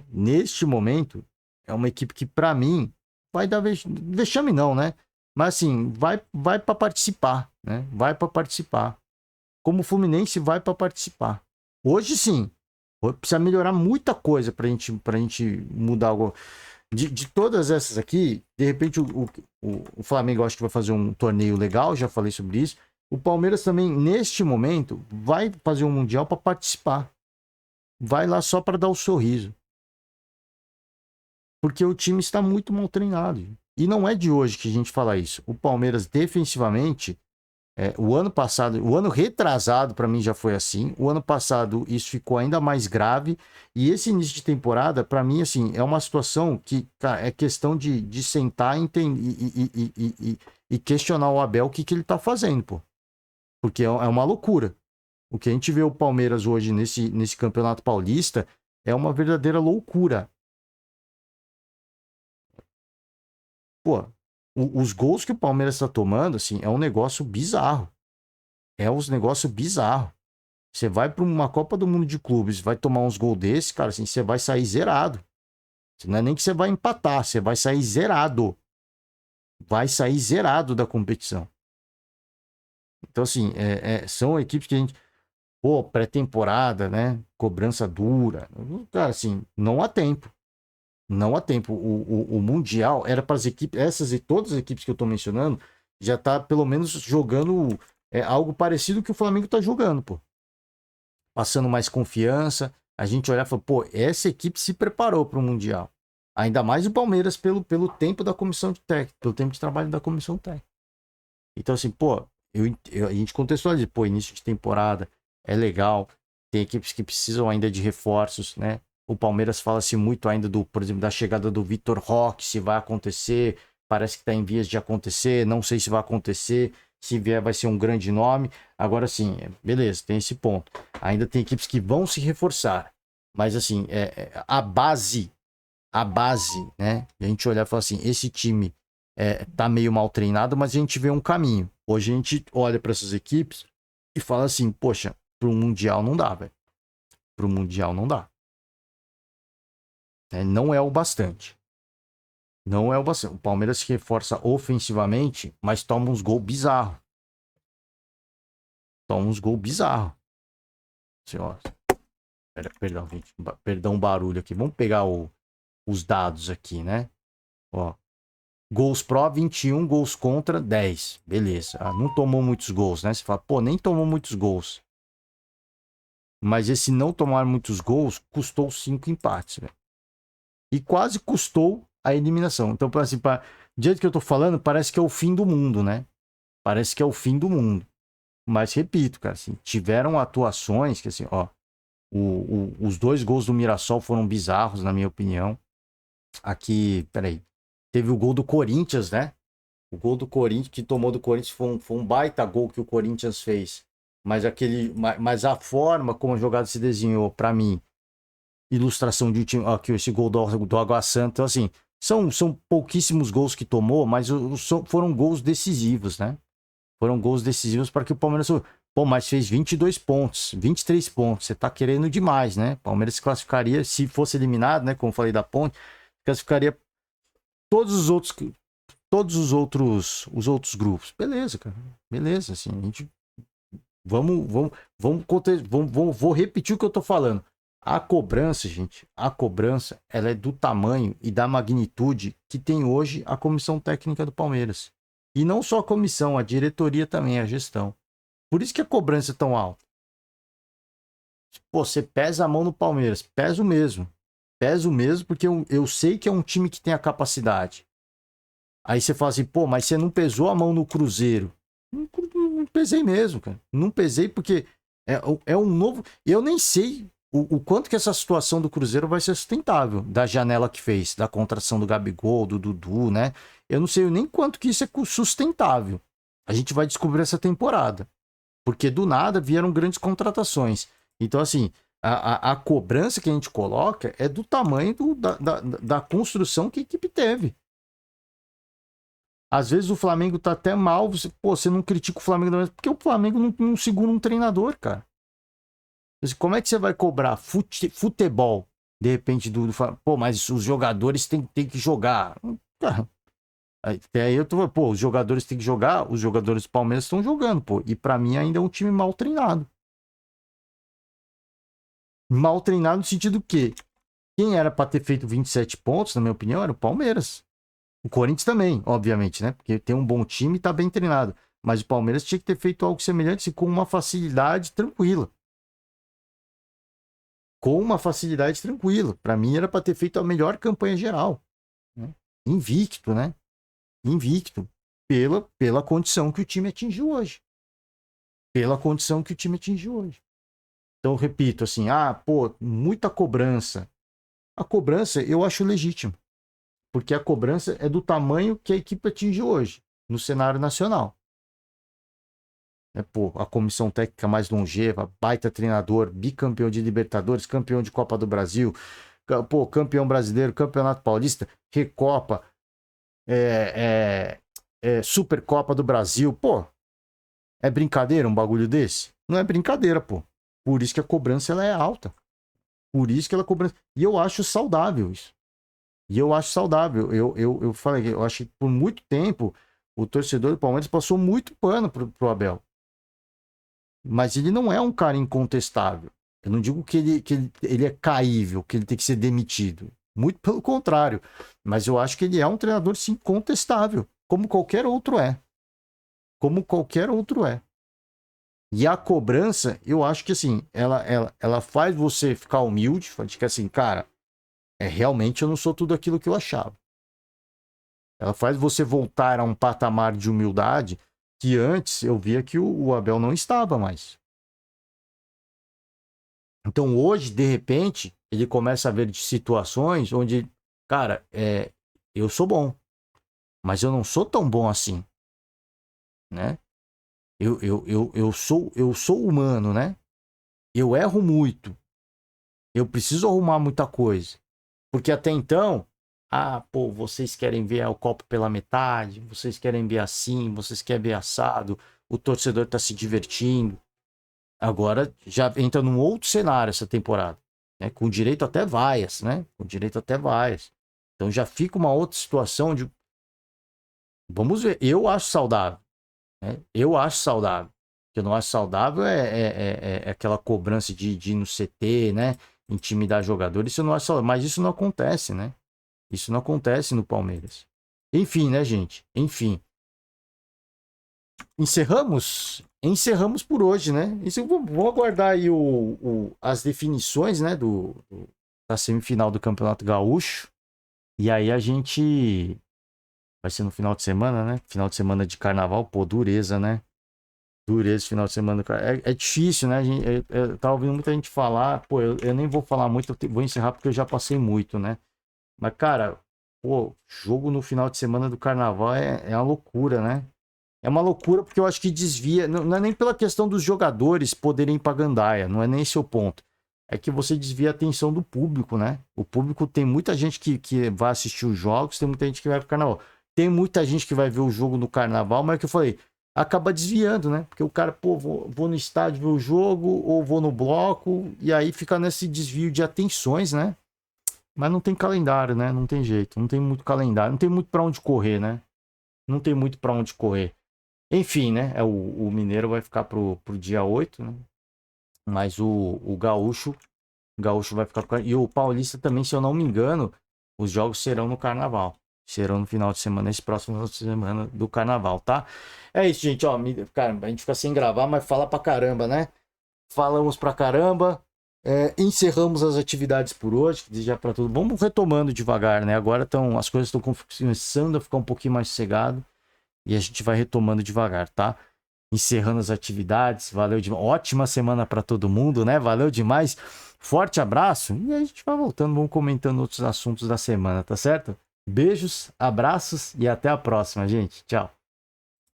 Neste momento, é uma equipe que, para mim, vai dar vexame não, né? Mas assim, vai para participar, né? Vai para participar. Como o Fluminense vai para participar. Hoje sim. Precisa melhorar muita coisa pra gente mudar algo. De todas essas aqui, de repente o Flamengo acho que vai fazer um torneio legal, já falei sobre isso. O Palmeiras também, neste momento, vai fazer um Mundial para participar. Vai lá só para dar o sorriso. Porque o time está muito mal treinado. E não é de hoje que a gente fala isso. O Palmeiras, defensivamente, o ano passado, o ano retrasado, para mim já foi assim. O ano passado, isso ficou ainda mais grave. E esse início de temporada, para mim, assim, é uma situação que, cara, é questão de sentar e questionar o Abel o que ele tá fazendo, pô. Porque é uma loucura. O que a gente vê o Palmeiras hoje nesse Campeonato Paulista é uma verdadeira loucura. Pô, os gols que o Palmeiras está tomando, assim, é um negócio bizarro. É um negócio bizarro. Você vai para uma Copa do Mundo de Clubes, vai tomar uns gols desse, cara, assim, você vai sair zerado. Não é nem que você vai empatar, você vai sair zerado. Vai sair zerado da competição. Então, assim, são equipes que a gente. Pô, pré-temporada, né? Cobrança dura. Cara, assim, não há tempo. Não há tempo. O Mundial era para as equipes, essas e todas as equipes que eu tô mencionando, já tá pelo menos jogando algo parecido que o Flamengo tá jogando, pô. Passando mais confiança. A gente olhar e falar, pô, essa equipe se preparou para o Mundial. Ainda mais o Palmeiras pelo tempo da comissão de técnico, pelo tempo de trabalho da comissão técnica. Então, assim, pô, a gente contextualiza, pô, início de temporada é legal, tem equipes que precisam ainda de reforços, né? O Palmeiras fala-se muito ainda por exemplo, da chegada do Vitor Roque, se vai acontecer, parece que está em vias de acontecer, não sei se vai acontecer, se vier vai ser um grande nome. Agora sim, beleza, tem esse ponto. Ainda tem equipes que vão se reforçar, mas assim, a base, né? A gente olhar e falar assim, esse time tá meio mal treinado, mas a gente vê um caminho. Hoje a gente olha para essas equipes e fala assim, poxa, pro Mundial não dá, velho. Pro Mundial não dá. Não é o bastante. Não é o bastante. O Palmeiras se reforça ofensivamente, mas toma uns gols bizarros. Toma uns gols bizarros. Assim, ó. Perdão, gente. Perdão o barulho aqui. Vamos pegar os dados aqui, né? Ó. Gols pró, 21, gols contra, 10. Beleza. Não tomou muitos gols, né? Você fala, pô, nem tomou muitos gols. Mas esse não tomar muitos gols custou 5 empates, velho. E quase custou a eliminação. Então, assim, do jeito que eu tô falando, parece que é o fim do mundo, né? Parece que é o fim do mundo. Mas, repito, cara, assim, tiveram atuações que, assim, ó, os 2 gols do Mirassol foram bizarros, na minha opinião. Aqui, peraí. Teve o gol do Corinthians, né? O gol do Corinthians, que tomou do Corinthians, foi um baita gol que o Corinthians fez. Mas a forma como a jogada se desenhou, para mim, ilustração de um time. Aqui, esse gol do Água Santa. Então, assim, são pouquíssimos gols que tomou, mas foram gols decisivos, né? Foram gols decisivos para que o Palmeiras. Pô, mas fez 22 pontos, 23 pontos. Você tá querendo demais, né? O Palmeiras se classificaria, se fosse eliminado, né? Como falei da Ponte, classificaria todos os outros os outros grupos. Beleza, cara. Beleza, assim, a gente vou repetir o que eu tô falando. A cobrança, gente, a cobrança, ela é do tamanho e da magnitude que tem hoje a comissão técnica do Palmeiras. E não só a comissão, a diretoria também, a gestão. Por isso que a cobrança é tão alta. Pô, você pesa a mão no Palmeiras, peso mesmo. Peso mesmo porque eu sei que é um time que tem a capacidade. Aí você fala assim, pô, mas você não pesou a mão no Cruzeiro. Não pesei mesmo, cara. Não pesei porque é um novo. Eu nem sei o quanto que essa situação do Cruzeiro vai ser sustentável. Da janela que fez, da contratação do Gabigol, do Dudu, né? Eu não sei nem quanto que isso é sustentável. A gente vai descobrir essa temporada. Porque do nada vieram grandes contratações. Então, assim, a cobrança que a gente coloca é do tamanho da construção que a equipe teve. Às vezes o Flamengo tá até mal, você não critica o Flamengo, porque o Flamengo não segura um treinador, cara. Como é que você vai cobrar futebol, de repente, pô, mas os jogadores têm que jogar. Cara, até aí eu tô, pô, os jogadores têm que jogar, os jogadores do Palmeiras estão jogando, pô. E pra mim ainda é um time mal treinado. Mal treinado no sentido que quem era pra ter feito 27 pontos, na minha opinião, era o Palmeiras. O Corinthians também, obviamente, né? Porque tem um bom time e tá bem treinado. Mas o Palmeiras tinha que ter feito algo semelhante com uma facilidade tranquila. Com uma facilidade tranquila. Para mim era para ter feito a melhor campanha geral. Né? Invicto, né? Invicto. Pela condição que o time atingiu hoje. Pela condição que o time atingiu hoje. Então, eu repito, assim, pô, muita cobrança. A cobrança eu acho legítimo. Porque a cobrança é do tamanho que a equipe atinge hoje, no cenário nacional. Pô, a comissão técnica mais longeva, baita treinador, bicampeão de Libertadores, campeão de Copa do Brasil, pô, campeão brasileiro, campeonato paulista, Recopa, Supercopa do Brasil. Pô, é brincadeira um bagulho desse? Não é brincadeira, pô. Por isso que a cobrança ela é alta. Por isso que ela cobrança. E eu acho saudável isso. E eu acho saudável. Eu falei, eu acho que por muito tempo o torcedor do Palmeiras passou muito pano pro Abel. Mas ele não é um cara incontestável. Eu não digo que ele é caível, que ele tem que ser demitido. Muito pelo contrário. Mas eu acho que ele é um treinador, sim, contestável. Como qualquer outro é. Como qualquer outro é. E a cobrança, eu acho que assim, ela faz você ficar humilde, faz que assim, cara, realmente eu não sou tudo aquilo que eu achava. Ela faz você voltar a um patamar de humildade que antes eu via que o Abel não estava mais. Então hoje, de repente, ele começa a ver de situações onde, cara, eu sou bom, mas eu não sou tão bom assim, né? Eu sou humano, né? Eu erro muito. Eu preciso arrumar muita coisa. Porque até então, pô, vocês querem ver o copo pela metade, vocês querem ver assim, vocês querem ver assado, o torcedor tá se divertindo. Agora já entra num outro cenário essa temporada, né? Com direito até vaias, né? Com direito até vaias. Então já fica uma outra situação de. Vamos ver. Eu acho saudável, né? Eu acho saudável. O que eu não acho saudável é aquela cobrança de ir no CT, né? Intimidar jogadores. Isso eu não acho saudável. Mas isso não acontece, né? Isso não acontece no Palmeiras. Enfim, né, gente? Enfim. Encerramos por hoje, né? Isso eu vou aguardar aí as definições, né, da semifinal do Campeonato Gaúcho. E aí a gente vai ser no final de semana, né? Final de semana de carnaval, pô, dureza, né? Dureza esse final de semana. É difícil, né? Eu tava ouvindo muita gente falar, pô, eu nem vou falar muito, vou encerrar porque eu já passei muito, né? Mas, cara, pô, jogo no final de semana do carnaval é uma loucura, né? É uma loucura porque eu acho que desvia. Não é nem pela questão dos jogadores poderem ir pra gandaia, não é nem esse o ponto. É que você desvia a atenção do público, né? O público tem muita gente que vai assistir os jogos, tem muita gente que vai pro carnaval. Tem muita gente que vai ver o jogo no carnaval, mas é o que eu falei, acaba desviando, né? Porque o cara, pô, vou no estádio ver o jogo, ou vou no bloco, e aí fica nesse desvio de atenções, né? Mas não tem calendário, né? Não tem jeito, não tem muito calendário, não tem muito pra onde correr, né? Não tem muito pra onde correr. Enfim, né? O Mineiro vai ficar pro dia 8, né? Mas o Gaúcho vai ficar. E o Paulista também, se eu não me engano, os jogos serão no Carnaval. Serão no final de semana, esse próximo final de semana do Carnaval, tá? É isso, gente. Ó, cara, a gente fica sem gravar, mas fala pra caramba, né? Falamos pra caramba. Encerramos as atividades por hoje. Já para tudo. Vamos retomando devagar, né? Agora as coisas estão começando a ficar um pouquinho mais sossegado. E a gente vai retomando devagar, tá? Encerrando as atividades. Valeu demais. Ótima semana para todo mundo, né? Valeu demais. Forte abraço. E a gente vai voltando, vamos comentando outros assuntos da semana, tá certo? Beijos, abraços e até a próxima, gente. Tchau.